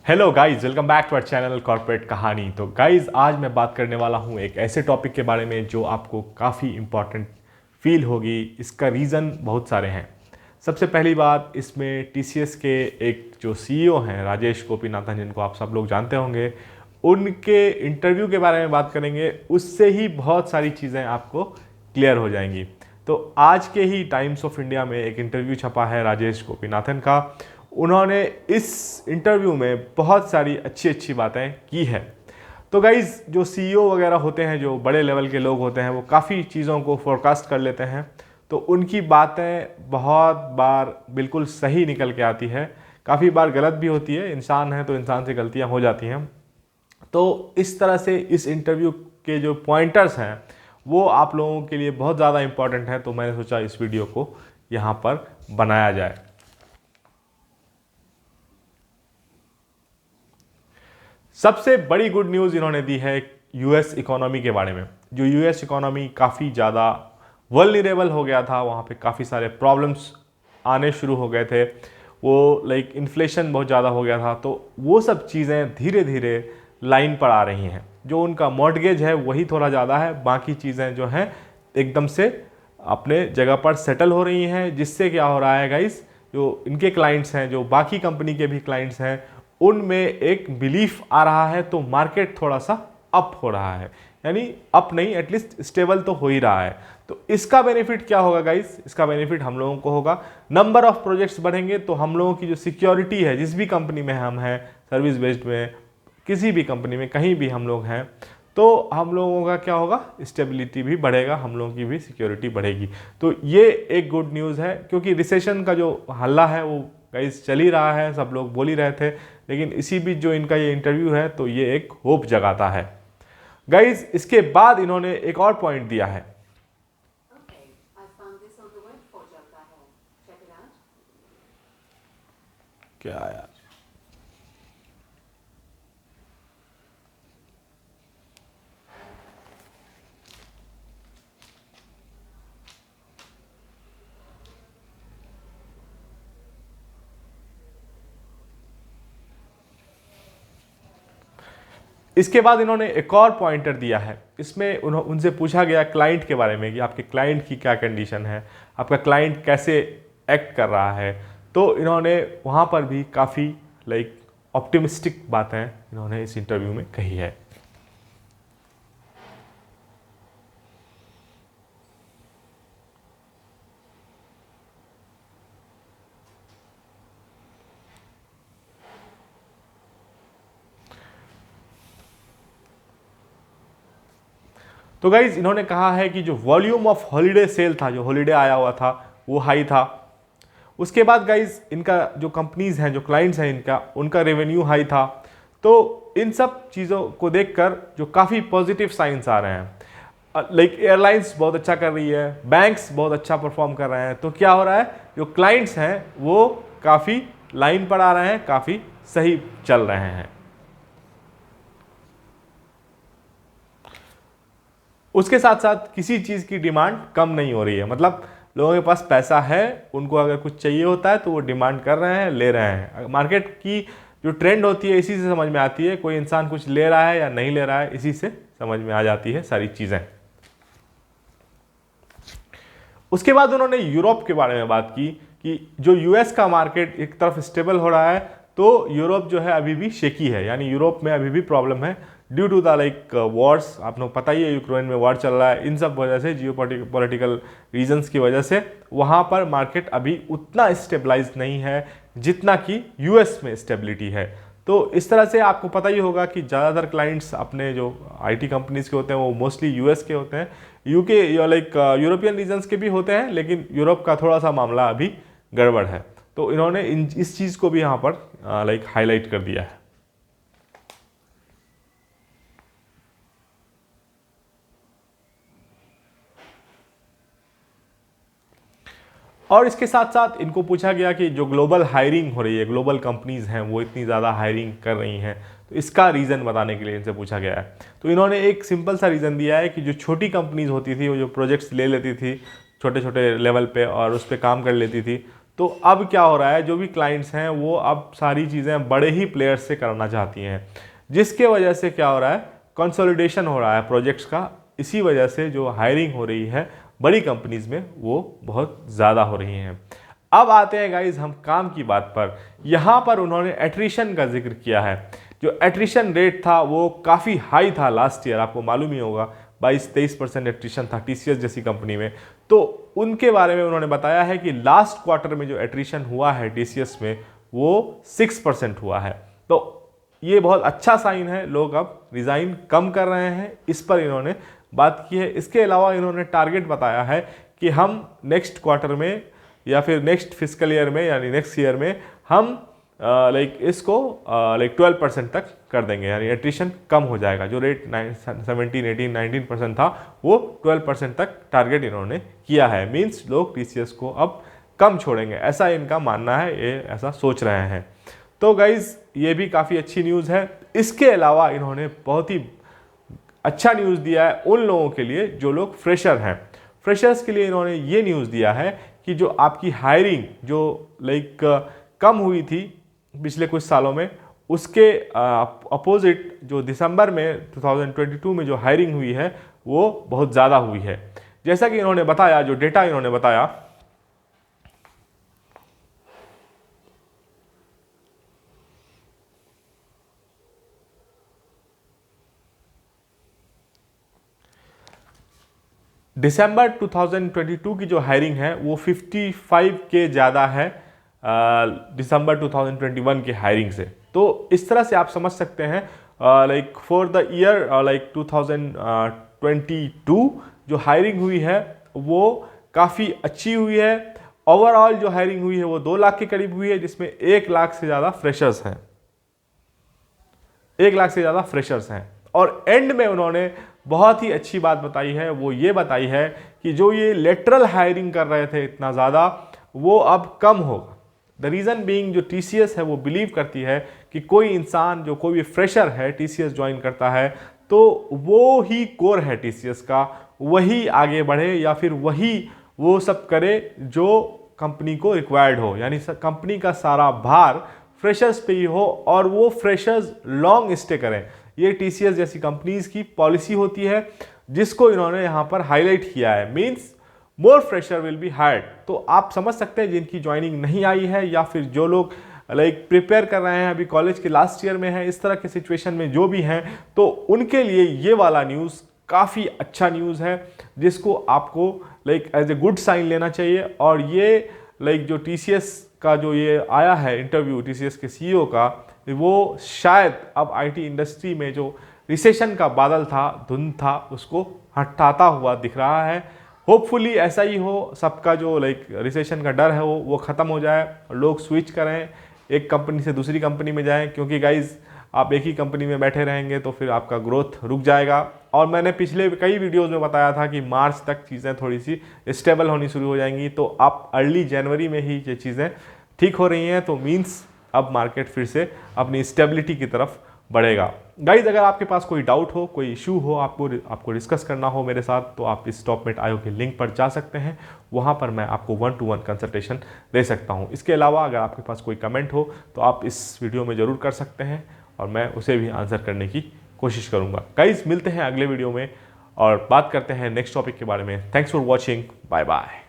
Hello guys, welcome back to our channel Corporate Kahani. तो guys, आज मैं बात करने वाला हूँ एक ऐसे टॉपिक के बारे में जो आपको काफ़ी इम्पॉर्टेंट फील होगी। इसका रीज़न बहुत सारे हैं। सबसे पहली बात, इसमें टीसीएस के एक जो सीईओ हैं राजेश गोपीनाथन, जिनको आप सब लोग जानते होंगे, उनके इंटरव्यू के बारे में बात करेंगे। उससे ही बहुत सारी चीज़ें आपको क्लियर हो जाएंगी। तो आज के ही टाइम्स ऑफ इंडिया में एक इंटरव्यू छपा है राजेश गोपीनाथन का। उन्होंने इस इंटरव्यू में बहुत सारी अच्छी अच्छी बातें की है। तो गाइज़, जो सीईओ वगैरह होते हैं, जो बड़े लेवल के लोग होते हैं, वो काफ़ी चीज़ों को फोरकास्ट कर लेते हैं। तो उनकी बातें बहुत बार बिल्कुल सही निकल के आती है, काफ़ी बार गलत भी होती है। इंसान है तो इंसान से गलतियां हो जाती हैं। तो इस तरह से इस इंटरव्यू के जो पॉइंटर्स हैं वो आप लोगों के लिए बहुत ज़्यादा इंपॉर्टेंट है। तो मैंने सोचा इस वीडियो को यहाँ पर बनाया जाए। सबसे बड़ी गुड न्यूज़ इन्होंने दी है यूएस इकोनॉमी के बारे में। जो यूएस इकोनॉमी काफ़ी ज़्यादा वल्नरेबल हो गया था, वहाँ पे काफ़ी सारे प्रॉब्लम्स आने शुरू हो गए थे। वो इन्फ्लेशन बहुत ज़्यादा हो गया था। तो वो सब चीज़ें धीरे धीरे लाइन पर आ रही हैं। जो उनका मॉर्टगेज है वही थोड़ा ज़्यादा है, बाकी चीज़ें जो हैं एकदम से अपने जगह पर सेटल हो रही हैं। जिससे क्या हो रहा है गाइस, जो इनके क्लाइंट्स हैं, जो बाकी कंपनी के भी क्लाइंट्स हैं, उनमें एक बिलीफ आ रहा है। तो मार्केट थोड़ा सा अप हो रहा है, यानी अप नहीं, एटलीस्ट स्टेबल तो हो ही रहा है। तो इसका बेनिफिट क्या होगा गाइस? इसका बेनिफिट हम लोगों को होगा, नंबर ऑफ प्रोजेक्ट्स बढ़ेंगे। तो हम लोगों की जो सिक्योरिटी है, जिस भी कंपनी में हम हैं, सर्विस बेस्ड में, किसी भी कंपनी में कहीं भी हम लोग हैं, तो हम लोगों का क्या होगा, स्टेबिलिटी भी बढ़ेगा, हम लोगों की भी सिक्योरिटी बढ़ेगी। तो ये एक गुड न्यूज़ है, क्योंकि रिसेशन का जो हल्ला है वो गाइस चल ही रहा है, सब लोग बोल ही रहे थे। लेकिन इसी बीच जो इनका ये इंटरव्यू है तो ये एक होप जगाता है गाइस। इसके बाद इन्होंने एक और पॉइंट दिया है। क्या यार, इसके बाद इन्होंने एक और पॉइंटर दिया है। इसमें उनसे पूछा गया क्लाइंट के बारे में कि आपके क्लाइंट की क्या कंडीशन है, आपका क्लाइंट कैसे एक्ट कर रहा है। तो इन्होंने वहाँ पर भी काफ़ी ऑप्टिमिस्टिक बातें इन्होंने इस इंटरव्यू में कही है। तो गाइज, इन्होंने कहा है कि जो वॉल्यूम ऑफ हॉलीडे सेल था, जो हॉलीडे आया हुआ था, वो हाई था। उसके बाद गाइज, इनका जो कंपनीज हैं, जो क्लाइंट्स हैं इनका, उनका रेवेन्यू हाई था। तो इन सब चीज़ों को देखकर जो काफ़ी पॉजिटिव साइंस आ रहे हैं, एयरलाइंस बहुत अच्छा कर रही है, बैंक्स बहुत अच्छा परफॉर्म कर रहे हैं। तो क्या हो रहा है, जो क्लाइंट्स हैं वो काफ़ी लाइन पर आ रहे हैं, काफ़ी सही चल रहे हैं। उसके साथ साथ किसी चीज़ की डिमांड कम नहीं हो रही है। मतलब लोगों के पास पैसा है, उनको अगर कुछ चाहिए होता है तो वो डिमांड कर रहे हैं, ले रहे हैं। मार्केट की जो ट्रेंड होती है इसी से समझ में आती है, कोई इंसान कुछ ले रहा है या नहीं ले रहा है, इसी से समझ में आ जाती है सारी चीज़ें। उसके बाद उन्होंने यूरोप के बारे में बात की कि जो यूएस का मार्केट एक तरफ स्टेबल हो रहा है, तो यूरोप जो है अभी भी शेकी है, यानी यूरोप में अभी भी प्रॉब्लम है ड्यू टू द वॉर्स। आप लोग पता ही है, यूक्रेन में वॉर चल रहा है। इन सब वजह से, जियो पॉलिटिकल रीजन्स की वजह से वहाँ पर मार्केट अभी उतना स्टेबलाइज नहीं है जितना कि यूएस में स्टेबिलिटी है। तो इस तरह से आपको पता ही होगा कि ज़्यादातर क्लाइंट्स अपने जो आईटी कंपनीज के होते हैं वो मोस्टली यूएस के होते हैं, यूके या यूरोपियन रीजन्स के भी होते हैं, लेकिन यूरोप का थोड़ा सा मामला अभी गड़बड़ है। तो इन्होंने इस चीज़ को भी यहाँ पर हाईलाइट कर दिया है। और इसके साथ साथ इनको पूछा गया कि जो ग्लोबल हायरिंग हो रही है, ग्लोबल कंपनीज हैं वो इतनी ज़्यादा हायरिंग कर रही हैं, तो इसका रीज़न बताने के लिए इनसे पूछा गया है। तो इन्होंने एक सिंपल सा रीज़न दिया है कि जो छोटी कंपनीज होती थी, वो जो प्रोजेक्ट्स ले लेती थी छोटे छोटे लेवल पे और उस पर काम कर लेती थी, तो अब क्या हो रहा है, जो भी क्लाइंट्स हैं वो अब सारी चीज़ें बड़े ही प्लेयर्स से करना चाहती हैं, जिसके वजह से क्या हो रहा है, कंसोलिडेशन हो रहा है प्रोजेक्ट्स का। इसी वजह से जो हायरिंग हो रही है बड़ी कंपनीज में वो बहुत ज़्यादा हो रही हैं। अब आते हैं गाइज हम काम की बात पर। यहाँ पर उन्होंने एट्रिशन का जिक्र किया है। जो एट्रिशन रेट था वो काफ़ी हाई था लास्ट ईयर, आपको मालूम ही होगा 22-23% एट्रिशन था टीसीएस जैसी कंपनी में। तो उनके बारे में उन्होंने बताया है कि लास्ट क्वार्टर में जो एट्रिशन हुआ है टीसीएस में वो 6% हुआ है। तो ये बहुत अच्छा साइन है, लोग अब रिज़ाइन कम कर रहे हैं, इस पर इन्होंने बात की है। इसके अलावा इन्होंने टारगेट बताया है कि हम नेक्स्ट क्वार्टर में या फिर नेक्स्ट फिजिकल ईयर में यानी नेक्स्ट ईयर में हम इसको 12% तक कर देंगे, यानी एट्रिशन कम हो जाएगा। जो रेट 17-18-19% था वो 12% तक टारगेट इन्होंने किया है। मींस लोग टीसीएस को अब कम छोड़ेंगे, ऐसा इनका मानना है, ये ऐसा सोच रहे हैं। तो गाइज ये भी काफ़ी अच्छी न्यूज़ है। इसके अलावा इन्होंने बहुत ही अच्छा न्यूज़ दिया है उन लोगों के लिए जो लोग फ्रेशर हैं। फ्रेशर्स के लिए इन्होंने ये न्यूज़ दिया है कि जो आपकी हायरिंग जो कम हुई थी पिछले कुछ सालों में, उसके अपोजिट जो दिसंबर में 2022 में जो हायरिंग हुई है वो बहुत ज़्यादा हुई है। जैसा कि इन्होंने बताया, जो डेटा इन्होंने बताया, दिसंबर 2022 की जो हायरिंग है वो 55 के ज़्यादा है दिसंबर 2021 के हायरिंग से। तो इस तरह से आप समझ सकते हैं फॉर द ईयर 2022 जो हायरिंग हुई है वो काफ़ी अच्छी हुई है। ओवरऑल जो हायरिंग हुई है वो 2 लाख के करीब हुई है, जिसमें 1 लाख से ज़्यादा फ्रेशर्स हैं, 1 लाख से ज़्यादा फ्रेशर्स हैं। और एंड में उन्होंने बहुत ही अच्छी बात बताई है, वो ये बताई है कि जो ये लेटरल हायरिंग कर रहे थे इतना ज़्यादा, वो अब कम होगा। द रीज़न बीइंग जो टीसीएस है वो बिलीव करती है कि कोई इंसान, जो कोई भी फ्रेशर है टीसीएस ज्वाइन करता है तो वो ही कोर है टीसीएस का, वही आगे बढ़े या फिर वही वो सब करे जो कंपनी को रिक्वायर्ड हो, यानी कंपनी का सारा भार फ्रेशर्स पे ही हो और वो फ्रेशर्स लॉन्ग स्टे करें। ये टीसीएस जैसी कंपनीज की पॉलिसी होती है, जिसको इन्होंने यहाँ पर हाईलाइट किया है। Means more fresher will be hired. तो आप समझ सकते हैं जिनकी ज्वाइनिंग नहीं आई है या फिर जो लोग प्रिपेयर कर रहे हैं, अभी कॉलेज के लास्ट ईयर में हैं, इस तरह के सिचुएशन में जो भी हैं, तो उनके लिए ये वाला न्यूज़ काफ़ी अच्छा न्यूज़ है, जिसको आपको एज ए गुड साइन लेना चाहिए। और ये जो टीसीएस का जो ये आया है इंटरव्यू टीसीएस के सीईओ का, वो शायद अब आईटी इंडस्ट्री में जो रिसेशन का बादल था, धुंध था, उसको हटाता हुआ दिख रहा है। होपफुली ऐसा ही हो, सबका जो रिसेशन का डर है वो ख़त्म हो जाए, लोग स्विच करें, एक कंपनी से दूसरी कंपनी में जाएं, क्योंकि गाइज आप एक ही कंपनी में बैठे रहेंगे तो फिर आपका ग्रोथ रुक जाएगा। और मैंने पिछले कई वीडियोज़ में बताया था कि मार्च तक चीज़ें थोड़ी सी स्टेबल होनी शुरू हो जाएंगी, तो आप अर्ली जनवरी में ही ये चीज़ें ठीक हो रही हैं, तो मीन्स अब मार्केट फिर से अपनी स्टेबिलिटी की तरफ बढ़ेगा। गाइज अगर आपके पास कोई डाउट हो, कोई इशू हो, आपको डिस्कस करना हो मेरे साथ, तो आप इस टॉपमेट आयो के लिंक पर जा सकते हैं, वहाँ पर मैं आपको 1-to-1 कंसल्टेशन दे सकता हूँ। इसके अलावा अगर आपके पास कोई कमेंट हो तो आप इस वीडियो में ज़रूर कर सकते हैं और मैं उसे भी आंसर करने की कोशिश करूँगा। गाइज मिलते हैं अगले वीडियो में और बात करते हैं नेक्स्ट टॉपिक के बारे में। Thanks for watching, bye bye.